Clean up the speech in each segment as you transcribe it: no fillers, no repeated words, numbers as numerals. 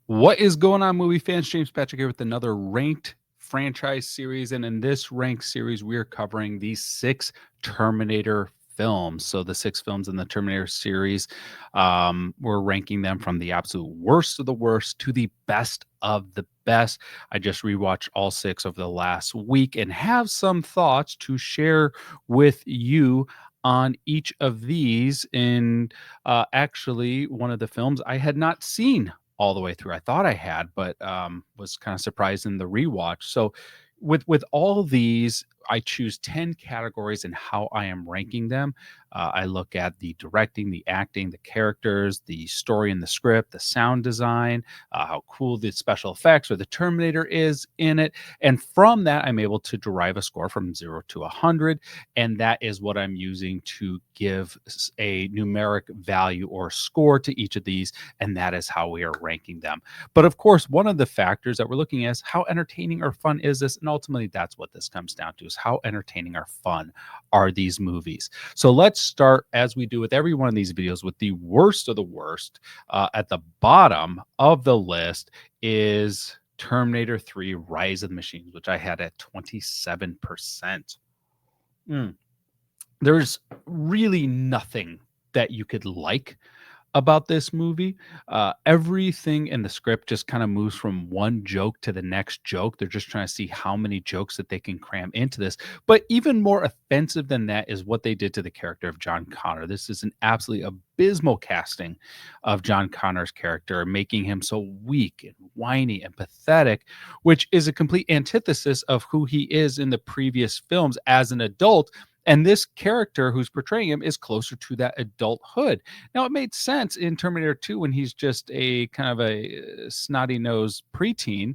What is going on, movie fans? James Patrick here with another ranked franchise series. And in this ranked series, we are covering the six Terminator films. So, the six films in the Terminator series, we're ranking them from the absolute worst of the worst to the best of the best. I just rewatched all six over the last week and have some thoughts to share with you on each of these. And actually, one of the films I had not seen all the way through. I thought I had, but was kind of surprised in the rewatch. So with all of these, I choose 10 categories and how I am ranking them. I look at the directing, the acting, the characters, the story and the script, the sound design, how cool the special effects or the Terminator is in it. And from that, I'm able to derive a score from 0 to 100. And that is what I'm using to give a numeric value or score to each of these. And that is how we are ranking them. But of course, one of the factors that we're looking at is how entertaining or fun is this? And ultimately, that's what this comes down to, is how entertaining or fun are these movies? So let's start, as we do with every one of these videos, with the worst of the worst. At the bottom of the list is Terminator 3 Rise of the Machines, which I had at 27%. There's really nothing that you could like about this movie. Everything in the script just kind of moves from one joke to the next joke. They're just trying to see how many jokes that they can cram into this. But even more offensive than that is what they did to the character of John Connor. This is an absolutely abysmal casting of John Connor's character, making him so weak and whiny and pathetic, which is a complete antithesis of who he is in the previous films as an adult. And this character who's portraying him is closer to that adulthood. Now, it made sense in Terminator 2 when he's just a kind of a snotty nosed preteen,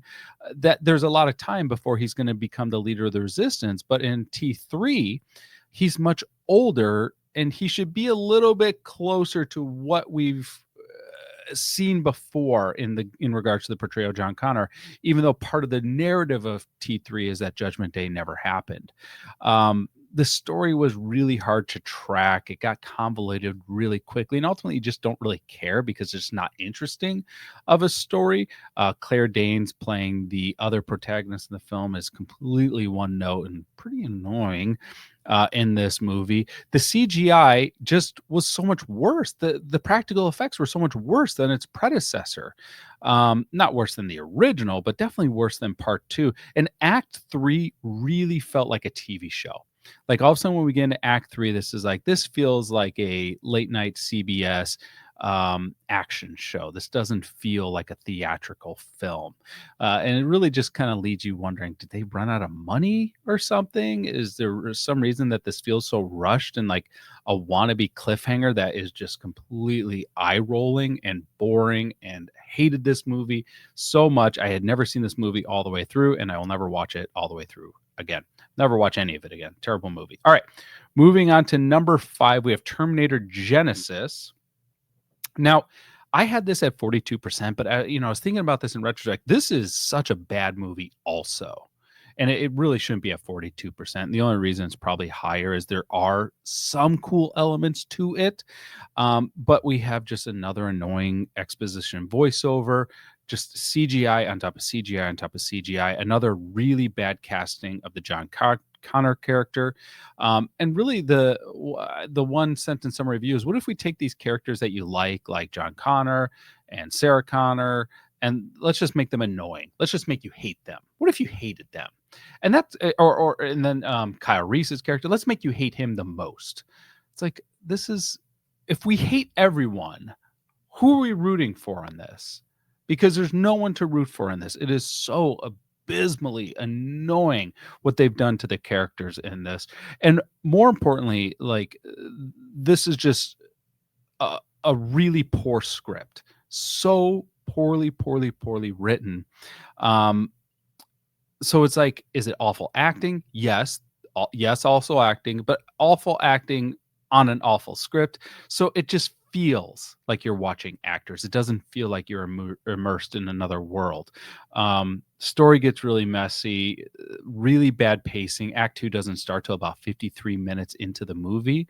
that there's a lot of time before he's going to become the leader of the resistance. But in T3, he's much older and he should be a little bit closer to what we've seen before in regards to the portrayal of John Connor, even though part of the narrative of T3 is that Judgment Day never happened. The story was really hard to track. It got convoluted really quickly, and ultimately you just don't really care because it's not interesting of a story. Claire Danes playing the other protagonist in the film is completely one note and pretty annoying. In this movie, the CGI just was so much worse. The practical effects were so much worse than its predecessor. Not worse than the original, but definitely worse than part two. And Act 3 really felt like a TV show. Like, all of a sudden when we get into Act 3, this feels like a late night CBS action show. This doesn't feel like a theatrical film. And it really just kind of leaves you wondering, did they run out of money or something? Is there some reason that this feels so rushed and like a wannabe cliffhanger that is just completely eye-rolling and boring? And hated this movie so much. I had never seen this movie all the way through, and I will never watch it all the way through again. Never watch any of it again. Terrible movie. All right. Moving on to number 5, we have Terminator Genisys. Now, I had this at 42%, but I was thinking about this in retrospect. This is such a bad movie also. And it really shouldn't be at 42%. The only reason it's probably higher is there are some cool elements to it. But we have just another annoying exposition voiceover, just CGI on top of CGI on top of CGI, another really bad casting of the John Connor character. And really the one sentence summary review is, what if we take these characters that you like John Connor and Sarah Connor, and let's just make them annoying. Let's just make you hate them. What if you hated them? And that's and then Kyle Reese's character, let's make you hate him the most. It's like, this is, if we hate everyone, who are we rooting for on this? Because there's no one to root for in this. It is so abysmally annoying what they've done to the characters in this. And more importantly, like, this is just a really poor script. So poorly written. So it's like, is it awful acting? Yes. Yes, also acting, but awful acting on an awful script. So it just feels like you're watching actors. It doesn't feel like you're immersed in another world. Story gets really messy, really bad pacing. Act 2 doesn't start till about 53 minutes into the movie.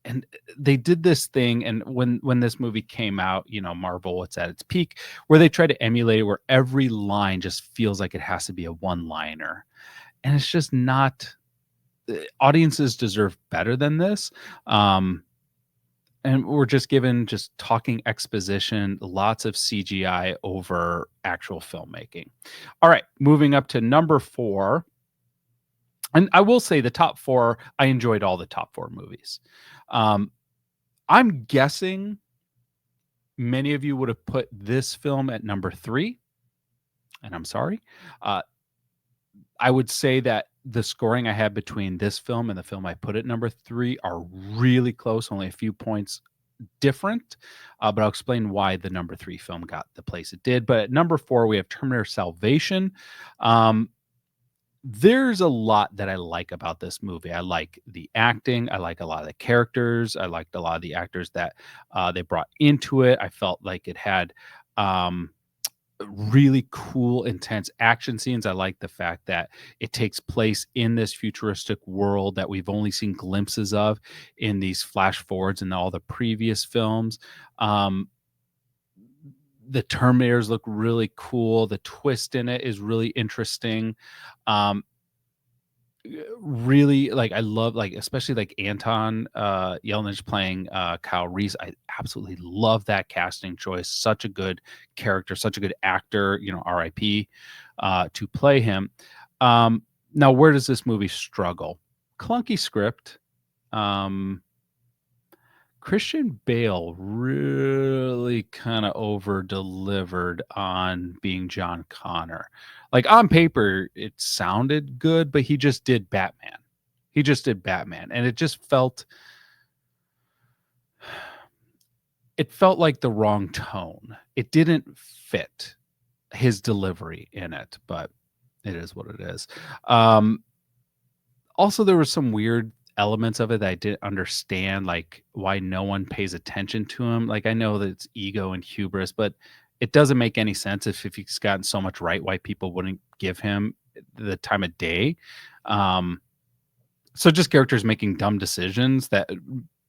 and they did this thing, and when this movie came out, Marvel, it's at its peak, where they try to emulate it, where every line just feels like it has to be a one-liner, and it's just not. Audiences deserve better than this. And we're just given just talking exposition, lots of CGI over actual filmmaking. All right, moving up to number 4. And I will say the top 4, I enjoyed all the top 4 movies. Um, I'm guessing many of you would have put this film at number 3, and I'm sorry. Uh, I would say that the scoring I had between this film and the film I put at number 3 are really close, only a few points different, but I'll explain why the number 3 film got the place it did. But at number 4, we have Terminator Salvation. Um, there's a lot that I like about this movie. I like the acting. I like a lot of the characters. I liked a lot of the actors that they brought into it. I felt like it had um, really cool, intense action scenes. I like the fact that it takes place in this futuristic world that we've only seen glimpses of in these flash forwards in all the previous films. Um, the Terminators look really cool. The twist in it is really interesting. Um, really, like, I love, like, especially like Anton Yelnats playing Kyle Reese. I absolutely love that casting choice. Such a good character, such a good actor, RIP to play him. Now, where does this movie struggle? Clunky script. um Christian Bale really kind of over delivered on being John Connor. Like, on paper, it sounded good, but he just did Batman. He just did Batman. And it felt like the wrong tone. It didn't fit his delivery in it, but it is what it is. Um, Also, there was some weird elements of it that I didn't understand, like why no one pays attention to him. Like, I know that it's ego and hubris, but it doesn't make any sense if he's gotten so much right, why people wouldn't give him the time of day. Um, so just characters making dumb decisions that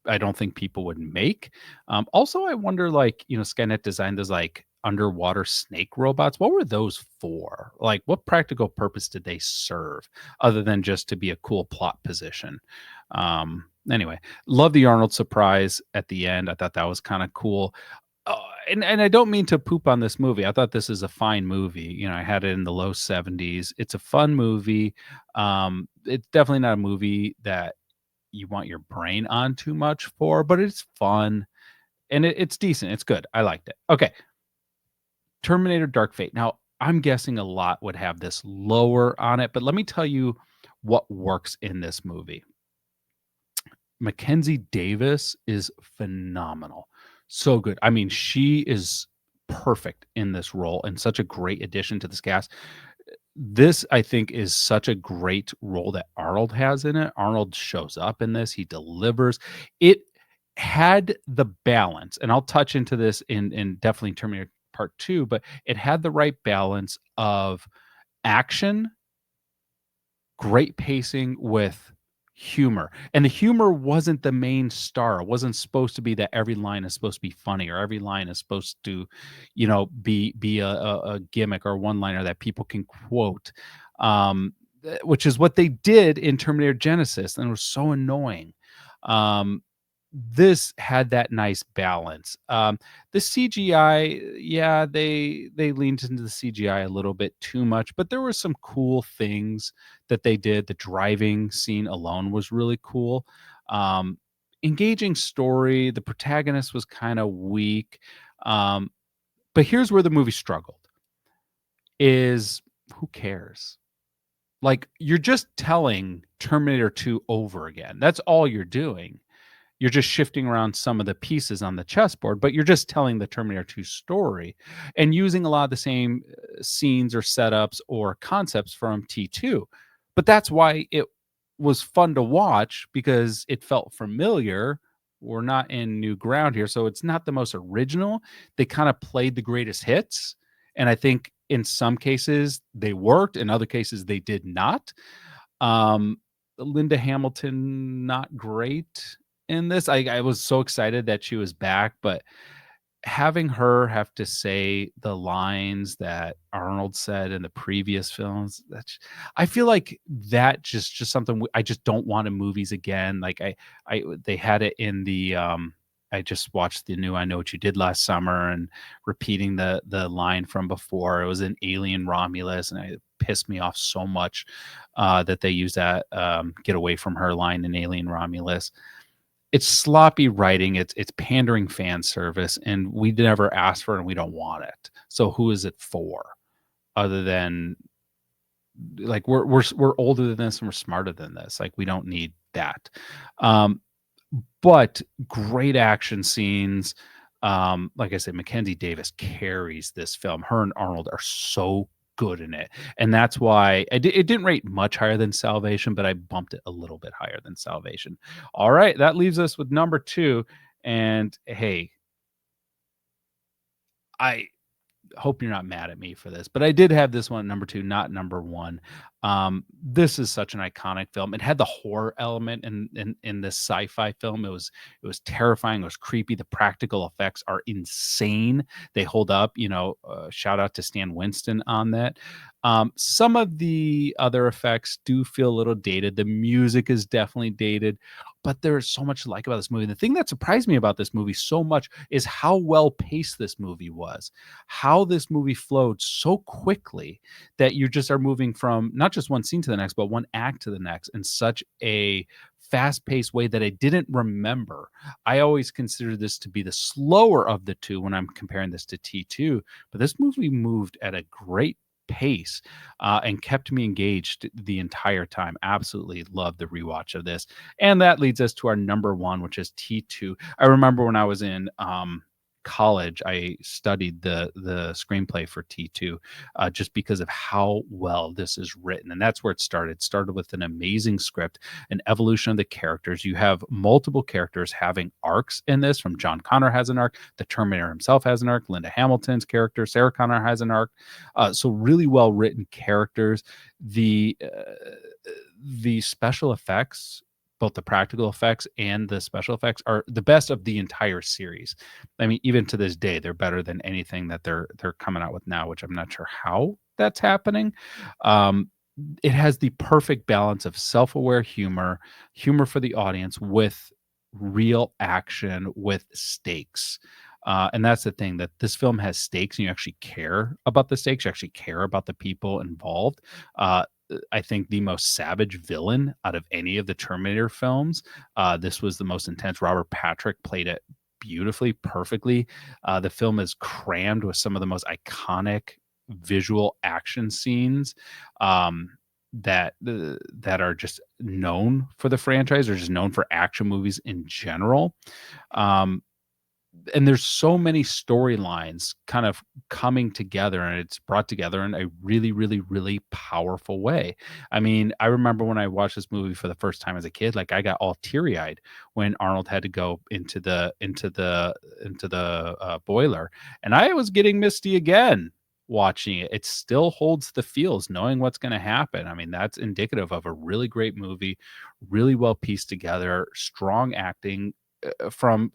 I don't think people would make. Also, I wonder, like, Skynet designed those like underwater snake robots. What were those for? Like, what practical purpose did they serve other than just to be a cool plot position? Anyway, love the Arnold surprise at the end. I thought that was kind of cool. Uh, and I don't mean to poop on this movie. I thought this is a fine movie. I had it in the low 70s. It's a fun movie. It's definitely not a movie that you want your brain on too much for, but it's fun and it's decent. It's good. I liked it. Okay. Terminator Dark Fate. Now, I'm guessing a lot would have this lower on it, but let me tell you what works in this movie. Mackenzie Davis is phenomenal. So good. I mean, she is perfect in this role and such a great addition to this cast. This, I think, is such a great role that Arnold has in it. Arnold shows up in this. He delivers. It had the balance, and I'll touch into this in definitely Terminator Part 2, but it had the right balance of action, great pacing with humor. And the humor wasn't the main star. It wasn't supposed to be that every line is supposed to be funny or every line is supposed to, be a gimmick or one liner that people can quote. Which is what they did in Terminator Genisys, and it was so annoying. This had that nice balance. The CGI, yeah, they leaned into the CGI a little bit too much, but there were some cool things that they did. The driving scene alone was really cool. Um, Engaging story. The protagonist was kind of weak. Um, but here's where the movie struggled: is who cares? Like, you're just telling Terminator 2 over again. That's all you're doing. You're just shifting around some of the pieces on the chessboard, but you're just telling the Terminator 2 story and using a lot of the same scenes or setups or concepts from T2. But that's why it was fun to watch, because it felt familiar. We're not in new ground here, so it's not the most original. They kind of played the greatest hits, and I think in some cases they worked, in other cases they did not. Um, Linda Hamilton, not great. in this. I was so excited that she was back, but having her have to say the lines that Arnold said in the previous films, that's I feel like that just something I just don't want in movies again. Like I they had it in the I just watched the new I Know What You Did Last Summer and repeating the line from before. It was in Alien Romulus, and it pissed me off so much that they used that get away from her line in Alien Romulus. It's sloppy writing, it's pandering fan service, and we never asked for it and we don't want it. So who is it for? Other than like we're older than this and we're smarter than this. Like we don't need that. Um, but great action scenes. Like I said, Mackenzie Davis carries this film. Her and Arnold are so good in it, and that's why it didn't rate much higher than Salvation, but I bumped it a little bit higher than Salvation. All right, that leaves us with number two. And hey, I hope you're not mad at me for this, but I did have this one at number two, not number one. This is such an iconic film. It had the horror element in this sci-fi film. It was terrifying. It was creepy. The practical effects are insane. They hold up. Shout out to Stan Winston on that. Some of the other effects do feel a little dated. The music is definitely dated, but there's so much to like about this movie. The thing that surprised me about this movie so much is how well paced this movie was, how this movie flowed so quickly that you just are moving from not just one scene to the next, but one act to the next in such a fast paced way that I didn't remember. I always consider this to be the slower of the two when I'm comparing this to T2, but this movie moved at a great pace and kept me engaged the entire time. Absolutely loved the rewatch of this. And that leads us to our number one, which is T2. I remember when I was in college, I studied the screenplay for T2 just because of how well this is written. And that's where it started. It started with an amazing script, an evolution of the characters. You have multiple characters having arcs in this. From John Connor has an arc, the Terminator himself has an arc, Linda Hamilton's character, Sarah Connor has an arc. So really well written characters. The special effects, both the practical effects and the special effects, are the best of the entire series. I mean, even to this day, they're better than anything that they're coming out with now, which I'm not sure how that's happening. Um, it has the perfect balance of self-aware humor for the audience with real action with stakes. And that's the thing, that this film has stakes and you actually care about the stakes. You actually care about the people involved. I think the most savage villain out of any of the Terminator films. This was the most intense. Robert Patrick played it beautifully, perfectly. The film is crammed with some of the most iconic visual action scenes that are just known for the franchise, or just known for action movies in general. Um, and there's so many storylines kind of coming together, and it's brought together in a really, really, really powerful way. I mean, I remember when I watched this movie for the first time as a kid, like I got all teary-eyed when Arnold had to go into the boiler, and I was getting misty again watching it. It still holds the feels knowing what's going to happen. I mean, that's indicative of a really great movie, really well pieced together, strong acting from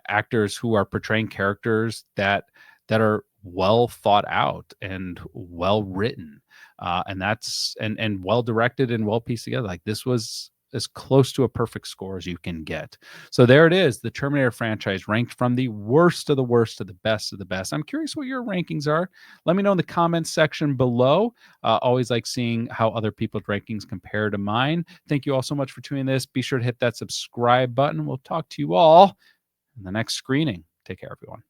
actors who are portraying characters that are well thought out and well written, and well directed and well pieced together. Like, this was as close to a perfect score as you can get. So there it is, the Terminator franchise ranked from the worst of the worst to the best of the best. I'm curious what your rankings are. Let me know in the comments section below. Always like seeing how other people's rankings compare to mine. Thank you all so much for tuning this. Be sure to hit that subscribe button. We'll talk to you all in the next screening. Take care, everyone.